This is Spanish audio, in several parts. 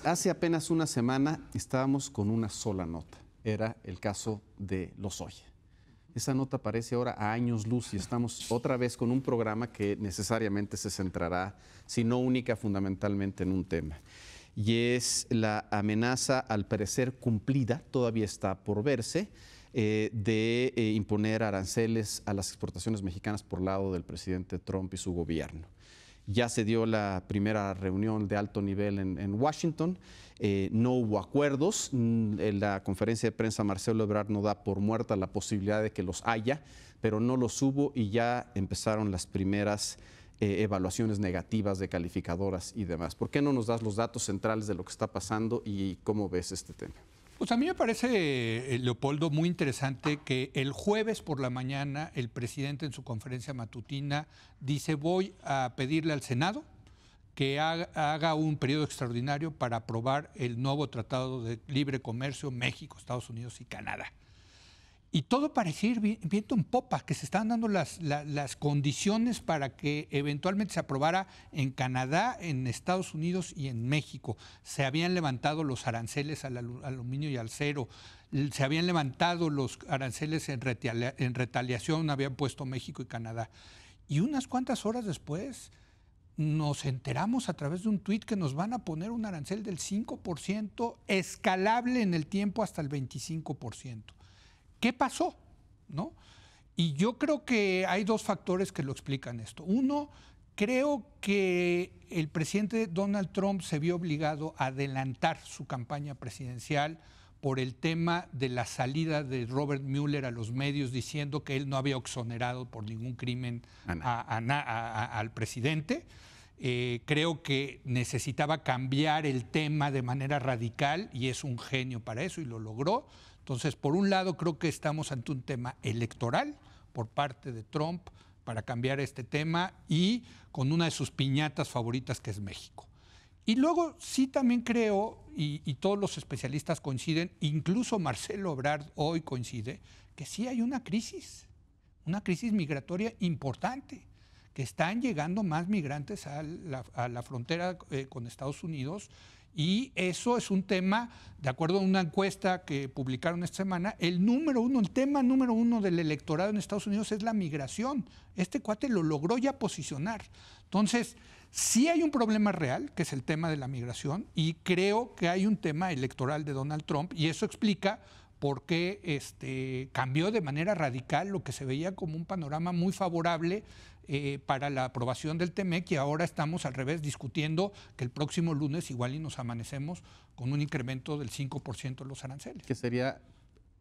Hace apenas una semana estábamos con una sola nota. Era el caso de Lozoya. Esa nota aparece ahora a años luz y estamos otra vez con un programa que necesariamente se centrará, si no única, fundamentalmente en un tema. Y es la amenaza, al parecer cumplida, todavía está por verse, de imponer aranceles a las exportaciones mexicanas por lado del presidente Trump y su gobierno. Ya se dio la primera reunión de alto nivel en Washington, no hubo acuerdos. En la conferencia de prensa Marcelo Ebrard no da por muerta la posibilidad de que los haya, pero no los hubo y ya empezaron las primeras evaluaciones negativas de calificadoras y demás. ¿Por qué no nos das los datos centrales de lo que está pasando y cómo ves este tema? Pues a mí me parece, Leopoldo, muy interesante que el jueves por la mañana el presidente en su conferencia matutina dice: voy a pedirle al Senado que haga un periodo extraordinario para aprobar el nuevo Tratado de Libre Comercio México, Estados Unidos y Canadá. Y todo parecía ir viento en popa, que se estaban dando las condiciones para que eventualmente se aprobara en Canadá, en Estados Unidos y en México. Se habían levantado los aranceles al aluminio y al acero, se habían levantado los aranceles en retaliación, habían puesto México y Canadá. Y unas cuantas horas después nos enteramos a través de un tuit que nos van a poner un arancel del 5%, escalable en el tiempo hasta el 25%. ¿Qué pasó? ¿No? Y yo creo que hay dos factores que lo explican esto. Uno, creo que el presidente Donald Trump se vio obligado a adelantar su campaña presidencial por el tema de la salida de Robert Mueller a los medios diciendo que él no había exonerado por ningún crimen al presidente. Creo que necesitaba cambiar el tema de manera radical y es un genio para eso y lo logró. Entonces, por un lado, creo que estamos ante un tema electoral por parte de Trump para cambiar este tema y con una de sus piñatas favoritas, que es México. Y luego sí también creo, y todos los especialistas coinciden, incluso Marcelo Ebrard hoy coincide, que sí hay una crisis migratoria importante, que están llegando más migrantes a la frontera con Estados Unidos. Y eso es un tema, de acuerdo a una encuesta que publicaron esta semana, el tema número uno del electorado en Estados Unidos es la migración. Este cuate lo logró ya posicionar. Entonces, sí hay un problema real, que es el tema de la migración, y creo que hay un tema electoral de Donald Trump, y eso explica por qué cambió de manera radical lo que se veía como un panorama muy favorable para la aprobación del TEMEC, y ahora estamos al revés discutiendo que el próximo lunes igual y nos amanecemos con un incremento del 5% de los aranceles. Que sería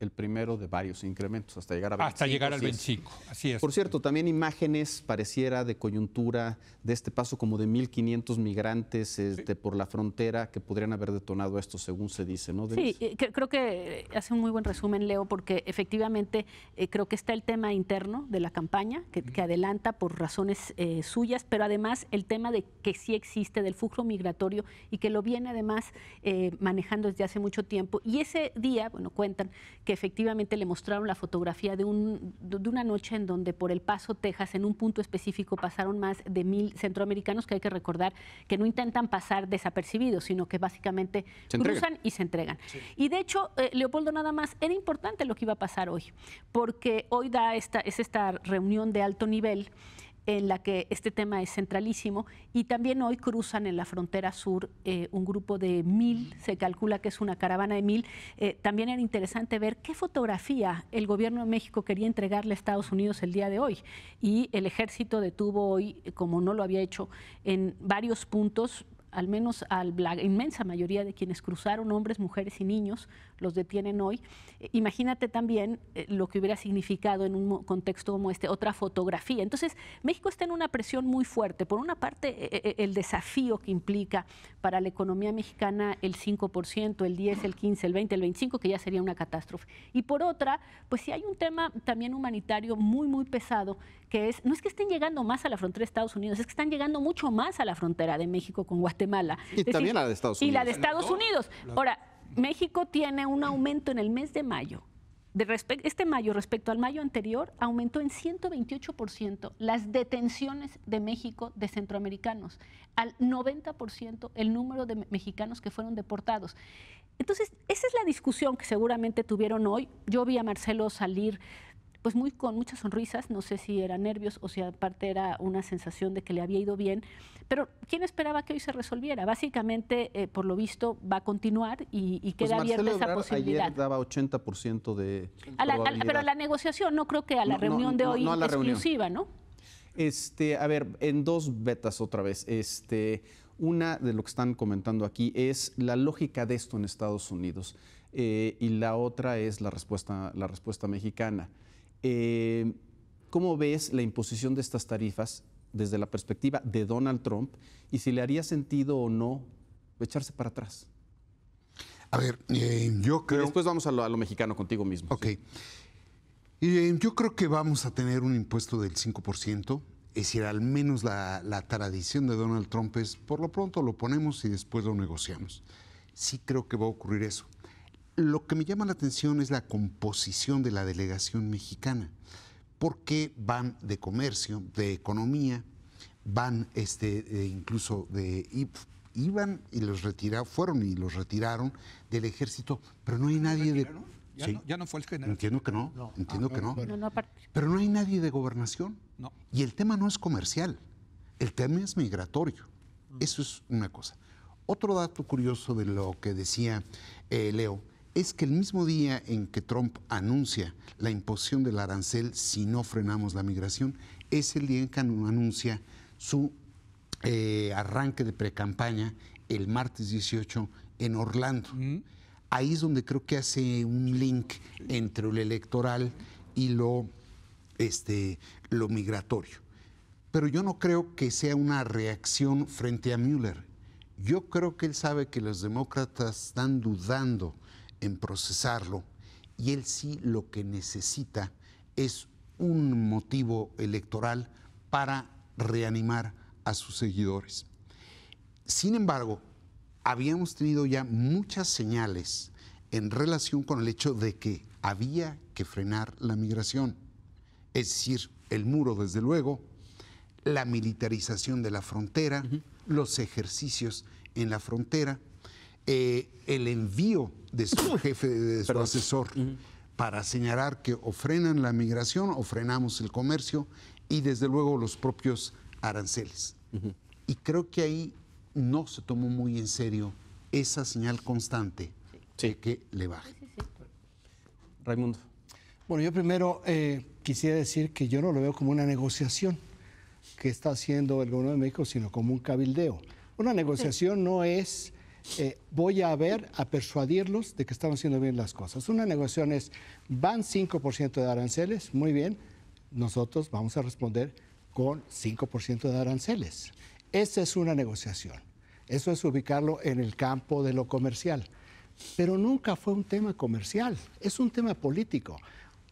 el primero de varios incrementos hasta llegar a 25. Hasta llegar al 25, así es. Por cierto, también imágenes pareciera de coyuntura de este paso como de 1,500 migrantes sí, por la frontera que podrían haber detonado esto, según se dice, ¿no? Sí, creo que hace un muy buen resumen, Leo, porque efectivamente creo que está el tema interno de la campaña, que adelanta por razones suyas, pero además el tema de que sí existe del flujo migratorio y que lo viene además manejando desde hace mucho tiempo. Y ese día, bueno, cuentan que efectivamente le mostraron la fotografía de una noche en donde por El Paso, Texas, en un punto específico pasaron más de 1,000 centroamericanos, que hay que recordar que no intentan pasar desapercibidos, sino que básicamente cruzan y se entregan. Sí. Y de hecho, Leopoldo, nada más, era importante lo que iba a pasar hoy, porque hoy es esta reunión de alto nivel en la que este tema es centralísimo, y también hoy cruzan en la frontera sur un grupo de 1,000, se calcula que es una caravana de 1,000. También era interesante ver qué fotografía el gobierno de México quería entregarle a Estados Unidos el día de hoy, y el ejército detuvo hoy, como no lo había hecho, en varios puntos, al menos la inmensa mayoría de quienes cruzaron, hombres, mujeres y niños, los detienen hoy. Imagínate también lo que hubiera significado en un contexto como este, otra fotografía. Entonces, México está en una presión muy fuerte. Por una parte, el desafío que implica para la economía mexicana el 5%, el 10%, el 15%, el 20%, el 25%, que ya sería una catástrofe. Y por otra, pues sí hay un tema también humanitario muy, muy pesado, que no es que estén llegando más a la frontera de Estados Unidos, es que están llegando mucho más a la frontera de México con Guatemala. Y también a la de Estados Unidos. Y la de Estados Unidos. Ahora, México tiene un aumento en el mes de mayo este mayo respecto al mayo anterior aumentó en 128% las detenciones de México de centroamericanos, al 90% el número de mexicanos que fueron deportados. Entonces, esa es la discusión que seguramente tuvieron hoy. Yo vi a Marcelo salir pues con muchas sonrisas, no sé si era nervios o si aparte era una sensación de que le había ido bien, pero ¿quién esperaba que hoy se resolviera? Básicamente, por lo visto, va a continuar y queda abierta esa posibilidad. Ayer daba 80% de probabilidad. Pero a la negociación, no creo que a la reunión de hoy exclusiva, ¿no? A ver, en dos vetas otra vez. Una de lo que están comentando aquí es la lógica de esto en Estados Unidos y la otra es la respuesta mexicana. ¿Cómo ves la imposición de estas tarifas desde la perspectiva de Donald Trump y si le haría sentido o no echarse para atrás? A ver, yo creo... Y después vamos a lo mexicano contigo mismo. Ok. Yo creo que vamos a tener un impuesto del 5%. Es decir, al menos la tradición de Donald Trump es, por lo pronto lo ponemos y después lo negociamos. Sí creo que va a ocurrir eso. Lo que me llama la atención es la composición de la delegación mexicana, porque van de comercio, de economía, van incluso iban y los fueron y los retiraron del ejército, pero no hay nadie de... Ya no fue el general. Entiendo que no, entiendo que no. Pero no hay nadie de gobernación. No. Y el tema no es comercial, el tema es migratorio. Eso es una cosa. Otro dato curioso de lo que decía Leo es que el mismo día en que Trump anuncia la imposición del arancel si no frenamos la migración, es el día en que anuncia su arranque de precampaña el martes 18 en Orlando. Ahí es donde creo que hace un link entre lo electoral y lo migratorio. Pero yo no creo que sea una reacción frente a Mueller. Yo creo que él sabe que los demócratas están dudando en procesarlo y él sí lo que necesita es un motivo electoral para reanimar a sus seguidores. Sin embargo, habíamos tenido ya muchas señales en relación con el hecho de que había que frenar la migración. Es decir, el muro, desde luego, la militarización de la frontera, los ejercicios en la frontera, el envío de su jefe, de su asesor, para señalar que o frenan la migración o frenamos el comercio y desde luego los propios aranceles. Y creo que ahí no se tomó muy en serio esa señal constante de que le baje. Raimundo. Bueno, yo primero quisiera decir que yo no lo veo como una negociación que está haciendo el gobierno de México, sino como un cabildeo. Una negociación no es voy a persuadirlos de que estamos haciendo bien las cosas. Una negociación es, van 5% de aranceles, muy bien, nosotros vamos a responder con 5% de aranceles. Esa es una negociación. Eso es ubicarlo en el campo de lo comercial. Pero nunca fue un tema comercial, es un tema político.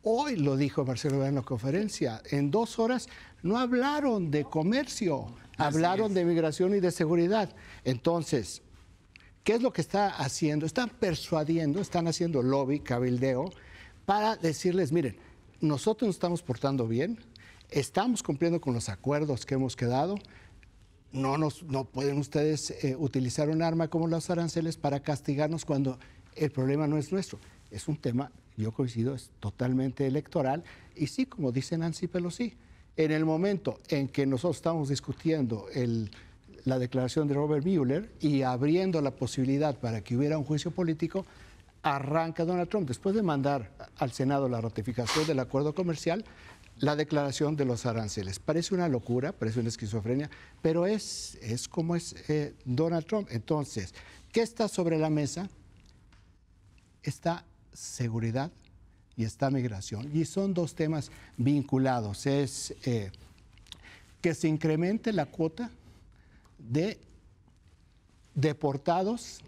Hoy lo dijo Marcelo Ebrard en la conferencia, en 2 horas no hablaron de comercio, hablaron de migración y de seguridad. Entonces, ¿qué es lo que está haciendo? Están persuadiendo, están haciendo lobby, cabildeo, para decirles, miren, nosotros nos estamos portando bien, estamos cumpliendo con los acuerdos que hemos quedado, no pueden ustedes utilizar un arma como los aranceles para castigarnos cuando el problema no es nuestro. Es un tema, yo coincido, es totalmente electoral. Y sí, como dice Nancy Pelosi, en el momento en que nosotros estamos discutiendo la declaración de Robert Mueller y abriendo la posibilidad para que hubiera un juicio político, arranca Donald Trump, después de mandar al Senado la ratificación del acuerdo comercial, la declaración de los aranceles. Parece una locura, parece una esquizofrenia, pero es como es Donald Trump. Entonces, ¿qué está sobre la mesa? Está seguridad y está migración. Y son 2 temas vinculados. Es que se incremente la cuota de deportados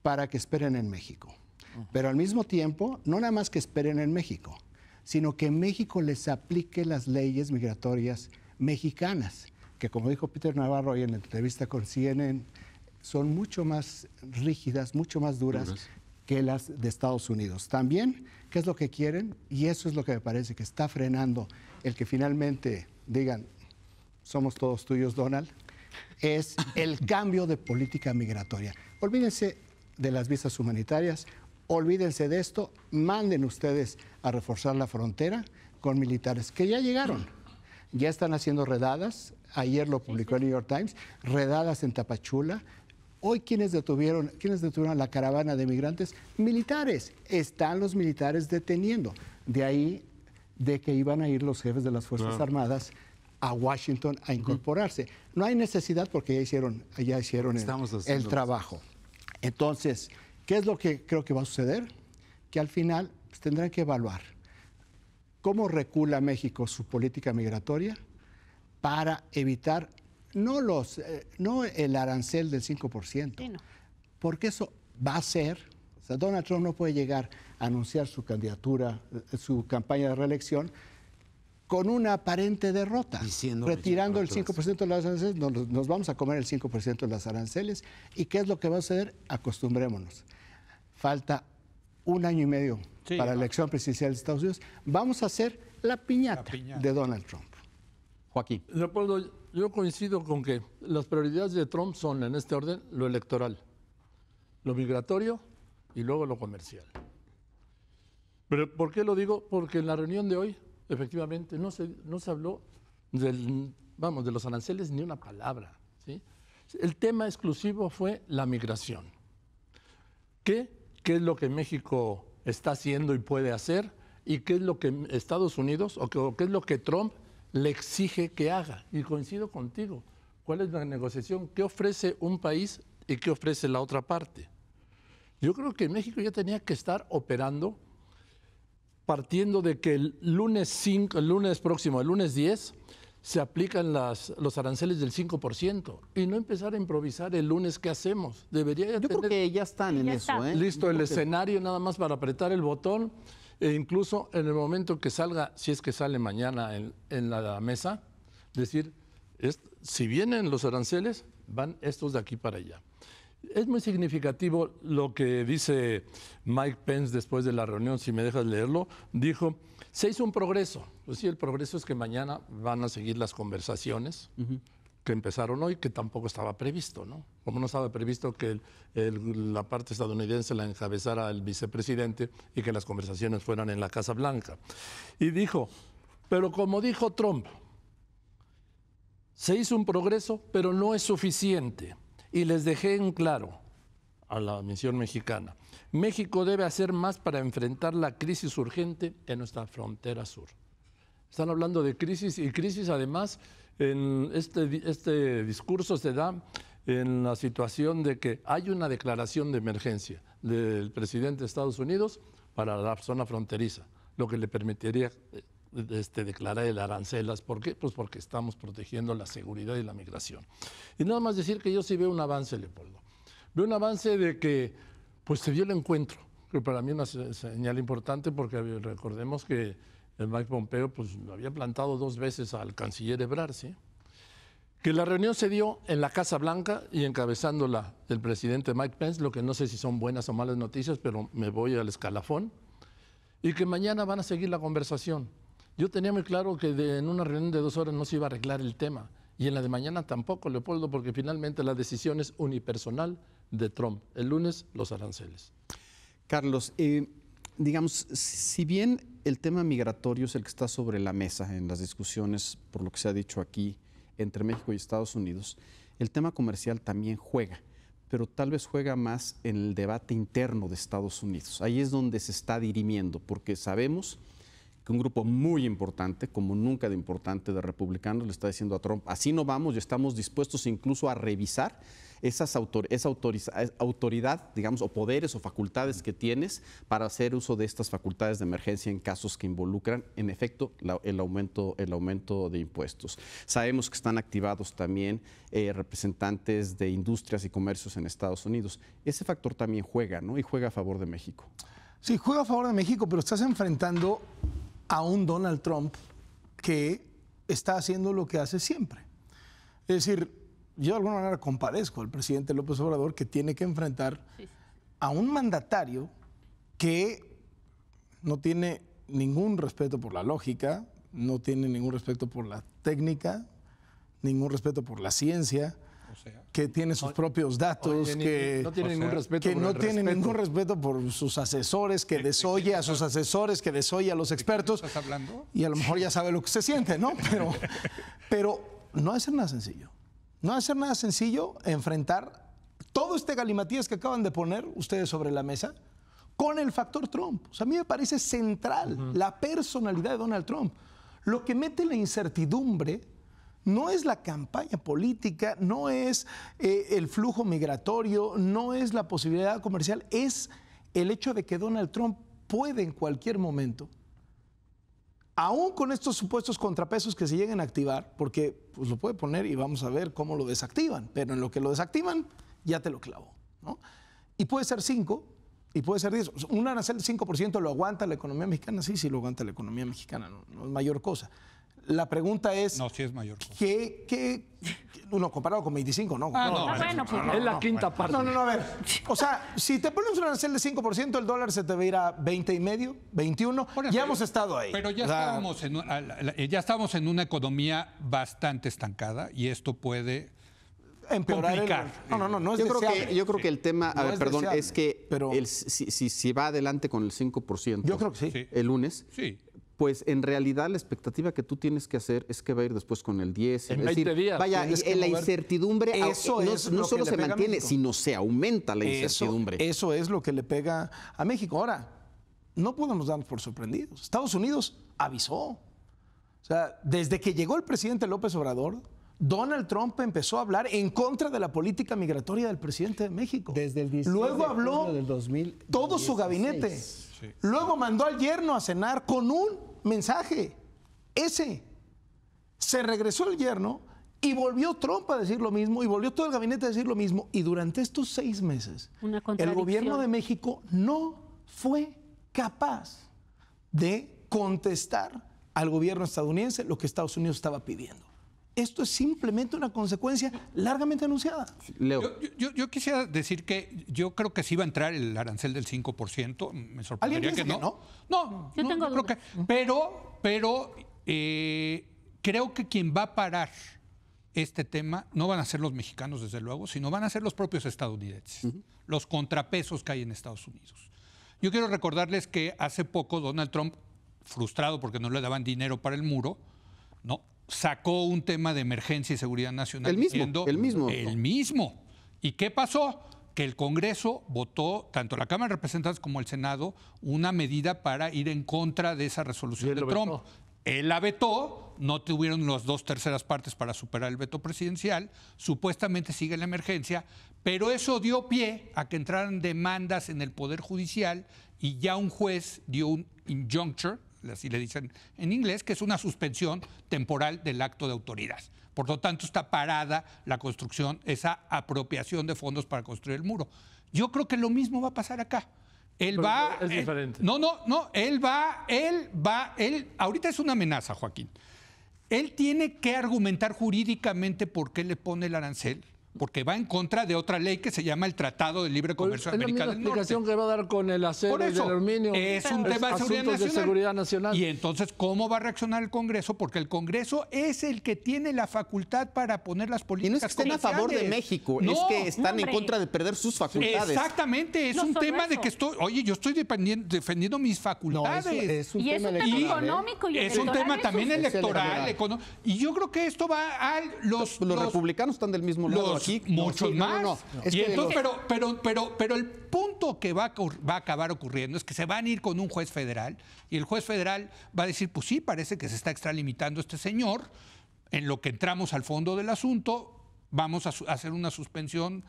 para que esperen en México. Pero al mismo tiempo, no nada más que esperen en México, sino que México les aplique las leyes migratorias mexicanas, que como dijo Peter Navarro hoy en la entrevista con CNN, son mucho más rígidas, mucho más duras que las de Estados Unidos. También, ¿qué es lo que quieren? Y eso es lo que me parece que está frenando el que finalmente digan, somos todos tuyos, Donald, es el cambio de política migratoria. Olvídense de las visas humanitarias, olvídense de esto, manden ustedes a reforzar la frontera con militares que ya llegaron, ya están haciendo redadas, ayer lo publicó el New York Times, redadas en Tapachula. Hoy, ¿quiénes detuvieron a la caravana de migrantes? Militares. Están los militares deteniendo. De ahí de que iban a ir los jefes de las Fuerzas Armadas a Washington a incorporarse. No hay necesidad porque ya hicieron el trabajo. Entonces, ¿qué es lo que creo que va a suceder? Que al final pues, tendrán que evaluar cómo recula México su política migratoria para evitar no el arancel del 5%, sí, no. Porque eso va a ser, o sea, Donald Trump no puede llegar a anunciar su candidatura, su campaña de reelección, con una aparente derrota, retirando el 5% de las aranceles, nos vamos a comer el 5% de las aranceles. ¿Y qué es lo que va a suceder? Acostumbrémonos. Falta 1 año y medio para la elección presidencial de Estados Unidos. Vamos a hacer la piñata de Donald Trump. Joaquín. Leopoldo, yo coincido con que las prioridades de Trump son, en este orden, lo electoral, lo migratorio y luego lo comercial. ¿Pero por qué lo digo? Porque en la reunión de hoy, efectivamente, no se habló de los aranceles ni una palabra, ¿sí? El tema exclusivo fue la migración. ¿Qué es lo que México está haciendo y puede hacer? ¿Y qué es lo que Estados Unidos, o qué es lo que Trump le exige que haga? Y coincido contigo. ¿Cuál es la negociación? ¿Qué ofrece un país y qué ofrece la otra parte? Yo creo que México ya tenía que estar operando partiendo de que el lunes 10, se aplican los aranceles del 5% y no empezar a improvisar el lunes qué hacemos. Debería Yo creo que ya están en eso. Listo el escenario nada más para apretar el botón e incluso en el momento que salga, si es que sale mañana en la mesa, decir, si vienen los aranceles, van estos de aquí para allá. Es muy significativo lo que dice Mike Pence después de la reunión, si me dejas leerlo. Dijo, se hizo un progreso. Pues sí, el progreso es que mañana van a seguir las conversaciones que empezaron hoy, que tampoco estaba previsto, ¿no? Como no estaba previsto que la parte estadounidense la encabezara el vicepresidente y que las conversaciones fueran en la Casa Blanca. Y dijo, pero como dijo Trump, se hizo un progreso, pero no es suficiente. Y les dejé en claro a la misión mexicana, México debe hacer más para enfrentar la crisis urgente en nuestra frontera sur. Están hablando de crisis y crisis además, en este discurso se da en la situación de que hay una declaración de emergencia del presidente de Estados Unidos para la zona fronteriza, lo que le permitiría declarar el arancelas. ¿Por qué? Pues porque estamos protegiendo la seguridad y la migración. Y nada más decir que yo sí veo un avance, Leopoldo. Veo un avance de que pues se dio el encuentro, que para mí es una señal importante porque recordemos que el Mike Pompeo pues había plantado 2 veces al canciller Ebrard, ¿sí? Que la reunión se dio en la Casa Blanca y encabezándola el presidente Mike Pence, lo que no sé si son buenas o malas noticias, pero me voy al escalafón, y que mañana van a seguir la conversación. Yo tenía muy claro que en una reunión de 2 horas no se iba a arreglar el tema. Y en la de mañana tampoco, Leopoldo, porque finalmente la decisión es unipersonal de Trump. El lunes, los aranceles. Carlos, digamos, si bien el tema migratorio es el que está sobre la mesa en las discusiones, por lo que se ha dicho aquí, entre México y Estados Unidos, el tema comercial también juega, pero tal vez juega más en el debate interno de Estados Unidos. Ahí es donde se está dirimiendo, porque sabemos que un grupo muy importante, como nunca de importante, de republicanos le está diciendo a Trump, así no vamos y estamos dispuestos incluso a revisar esa autoridad, digamos, o poderes o facultades que tienes para hacer uso de estas facultades de emergencia en casos que involucran, en efecto, el aumento de impuestos. Sabemos que están activados también representantes de industrias y comercios en Estados Unidos. Ese factor también juega, ¿no? Y juega a favor de México. Sí, juega a favor de México, pero estás enfrentando a un Donald Trump que está haciendo lo que hace siempre. Es decir, yo de alguna manera compadezco al presidente López Obrador, que tiene que enfrentar a un mandatario que no tiene ningún respeto por la lógica, no tiene ningún respeto por la técnica, ningún respeto por la ciencia, que tiene sus propios datos, que no tiene ningún respeto que por no el tiene respeto. ningún respeto por sus asesores, que desoye a sus asesores, que desoye a los expertos. ¿Estás hablando? Y a lo mejor ya sabe lo que se siente, ¿no? Pero no va a ser nada sencillo. No va a ser nada sencillo enfrentar todo este galimatías que acaban de poner ustedes sobre la mesa con el factor Trump. O sea, a mí me parece central la personalidad de Donald Trump. Lo que mete la incertidumbre no es la campaña política, no es el flujo migratorio, no es la posibilidad comercial, es el hecho de que Donald Trump puede en cualquier momento, aún con estos supuestos contrapesos que se lleguen a activar, porque pues lo puede poner y vamos a ver cómo lo desactivan, pero en lo que lo desactivan ya te lo clavó, ¿no? Y puede ser 5 y puede ser 10. Un arancel de 5% lo aguanta la economía mexicana, sí lo aguanta la economía mexicana, no es mayor cosa. La pregunta es... No, sí es mayor cosa. Uno comparado con 25, no. Bueno, pues Es la quinta parte. No, a ver. O sea, si te pones un arancel de 5%, el dólar se te va a ir a 20.5, 21. Por eso, Ya hemos estado ahí. Pero ya, O sea, estábamos en una economía bastante estancada y esto puede empeorar complicar. No es Yo deseable. creo que el tema, No es deseable, es que pero- si va adelante con el 5% Yo creo que sí. Sí. el lunes, Sí. pues en realidad la expectativa que tú tienes que hacer es que va a ir después con el 10. En Es 20 decir, días vaya, tienes que la mover. incertidumbre Eso no es lo solo que se le pega a mantiene, México. sino se aumenta la incertidumbre. Eso es lo que le pega a México. Ahora, no podemos darnos por sorprendidos. Estados Unidos avisó. O sea, desde que llegó el presidente López Obrador, Donald Trump empezó a hablar en contra de la política migratoria del presidente de México. Desde el 16 Luego de habló junio del 2016. todo su gabinete. Luego mandó al yerno a cenar con un mensaje. Ese. Se regresó el yerno y volvió Trump a decir lo mismo y volvió todo el gabinete a decir lo mismo. Y durante estos 6 meses, Una el contradicción. gobierno de México no fue capaz de contestar al gobierno estadounidense lo que Estados Unidos estaba pidiendo. Esto es simplemente una consecuencia largamente anunciada. Leo. Yo quisiera decir que yo creo que sí va a entrar el arancel del 5%. Me sorprendería ¿Alguien que piensa no. que no? Yo tengo creo dudas. que. Pero creo que quien va a parar este tema no van a ser los mexicanos, desde luego, sino van a ser los propios estadounidenses, los contrapesos que hay en Estados Unidos. Yo quiero recordarles que hace poco Donald Trump, frustrado porque no le daban dinero para el muro, ¿no?, sacó un tema de emergencia y seguridad nacional. El mismo, diciendo, el mismo. El mismo. ¿Y qué pasó? Que el Congreso votó, tanto la Cámara de Representantes como el Senado, una medida para ir en contra de esa resolución él de lo Trump. vetó. Él la vetó, no tuvieron las 2/3 partes para superar el veto presidencial, supuestamente sigue la emergencia, pero eso dio pie a que entraran demandas en el Poder Judicial y ya un juez dio un injuncture, así le dicen en inglés, que es una suspensión temporal del acto de autoridad. Por lo tanto, está parada la construcción, esa apropiación de fondos para construir el muro. Yo creo que lo mismo va a pasar acá. Él Pero va... es diferente. Él ahorita es una amenaza, Joaquín. Él tiene que argumentar jurídicamente por qué le pone el arancel, porque va en contra de otra ley que se llama el Tratado de Libre Comercio Es la misma Americano del Norte. explicación que va a dar con el acero Por y el eso, aluminio. es un tema de seguridad, asuntos de seguridad nacional. Y entonces, ¿cómo va a reaccionar el Congreso? Porque el Congreso es el que tiene la facultad para poner las Y políticas no es que estén a favor de comerciales. México, No, es que están en hombre. contra de perder sus facultades. Exactamente, es No un solo tema de eso. que yo estoy defendiendo mis No, facultades. eso es un Y es tema un tema electoral, ¿eh? económico y Es un electoral tema es también un- electoral. Y yo creo que esto va a Los republicanos están del mismo lado los aquí. muchos Sí, no, más. no, no. Es Y que entonces, pero el punto que va a acabar ocurriendo es que se van a ir con un juez federal y el juez federal va a decir, pues sí, parece que se está extralimitando este señor, en lo que entramos al fondo del asunto, vamos a hacer una suspensión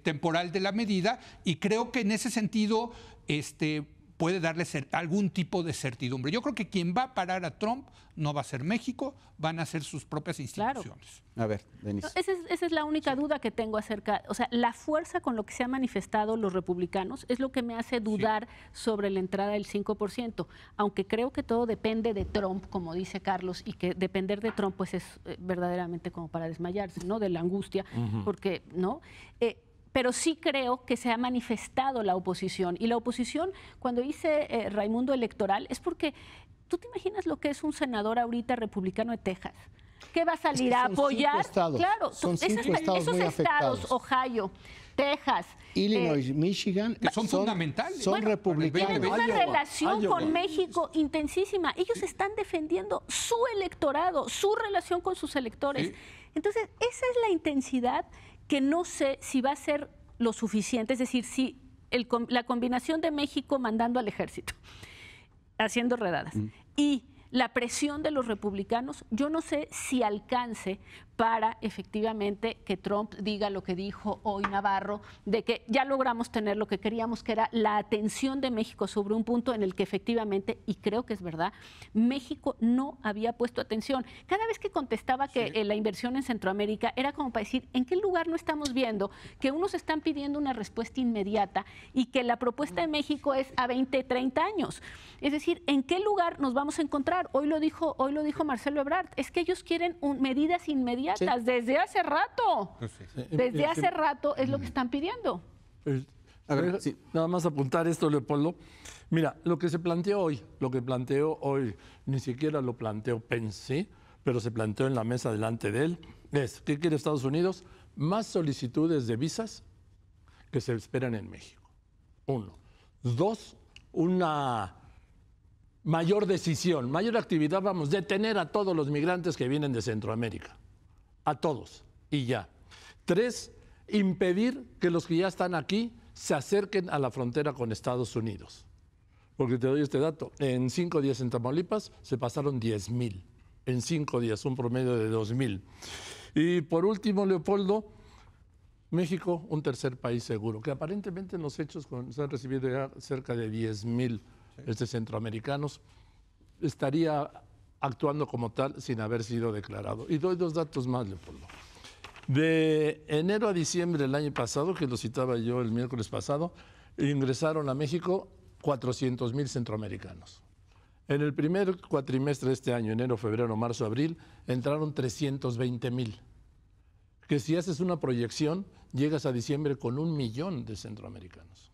temporal de la medida y creo que en ese sentido puede darle algún tipo de certidumbre. Yo creo que quien va a parar a Trump no va a ser México, van a ser sus propias instituciones. A ver, Denise. No, esa es la única duda que tengo acerca, o sea, la fuerza con lo que se han manifestado los republicanos es lo que me hace dudar sobre la entrada del 5%, aunque creo que todo depende de Trump, como dice Carlos, y que depender de Trump pues es verdaderamente como para desmayarse, ¿no? De la angustia, porque, ¿no? pero sí creo que se ha manifestado la oposición. Y la oposición, cuando dice Raimundo electoral, es porque tú te imaginas lo que es un senador ahorita republicano de Texas. ¿Qué va a salir a apoyar? Claro, son cinco estados esos muy estados, afectados. Ohio, Texas, Illinois, Michigan, que son fundamentales. Son Bueno, republicanos. tienen una Iowa, relación Iowa. con México intensísima. Ellos están defendiendo su electorado, su relación con sus electores. Sí. Entonces, esa es la intensidad que no sé si va a ser lo suficiente. Es decir, si la combinación de México mandando al ejército, haciendo redadas, y la presión de los republicanos, yo no sé si alcance para efectivamente que Trump diga lo que dijo hoy Navarro, de que ya logramos tener lo que queríamos, que era la atención de México sobre un punto en el que efectivamente, y creo que es verdad, México no había puesto atención. Cada vez que contestaba que la inversión en Centroamérica era como para decir, ¿en qué lugar no estamos viendo que unos están pidiendo una respuesta inmediata y que la propuesta de México es a 20, 30 años? Es decir, ¿en qué lugar nos vamos a encontrar? Hoy lo dijo Marcelo Ebrard, es que ellos quieren medidas inmediatas desde hace rato. Desde hace rato es lo que están pidiendo. A ver, sí. Nada más apuntar esto, Leopoldo. Mira, lo que planteó hoy, ni siquiera lo planteó Pence, pero se planteó en la mesa delante de él, es, ¿qué quiere Estados Unidos? Más solicitudes de visas que se esperan en México. 1. 2, una mayor decisión, mayor actividad, vamos, detener a todos los migrantes que vienen de Centroamérica. A todos, y ya. 3, impedir que los que ya están aquí se acerquen a la frontera con Estados Unidos. Porque te doy este dato, en 5 días en Tamaulipas se pasaron 10,000. En 5 días, un promedio de 2,000. Y por último, Leopoldo, México, un tercer país seguro, que aparentemente en los hechos se han recibido ya cerca de 10,000 centroamericanos, estaría actuando como tal sin haber sido declarado. Y doy 2 datos más, Leopoldo. De enero a diciembre del año pasado, que lo citaba yo el miércoles pasado, ingresaron a México 400,000 centroamericanos. En el primer cuatrimestre de este año, enero, febrero, marzo, abril, entraron 320,000. Que si haces una proyección, llegas a diciembre con 1 millón de centroamericanos.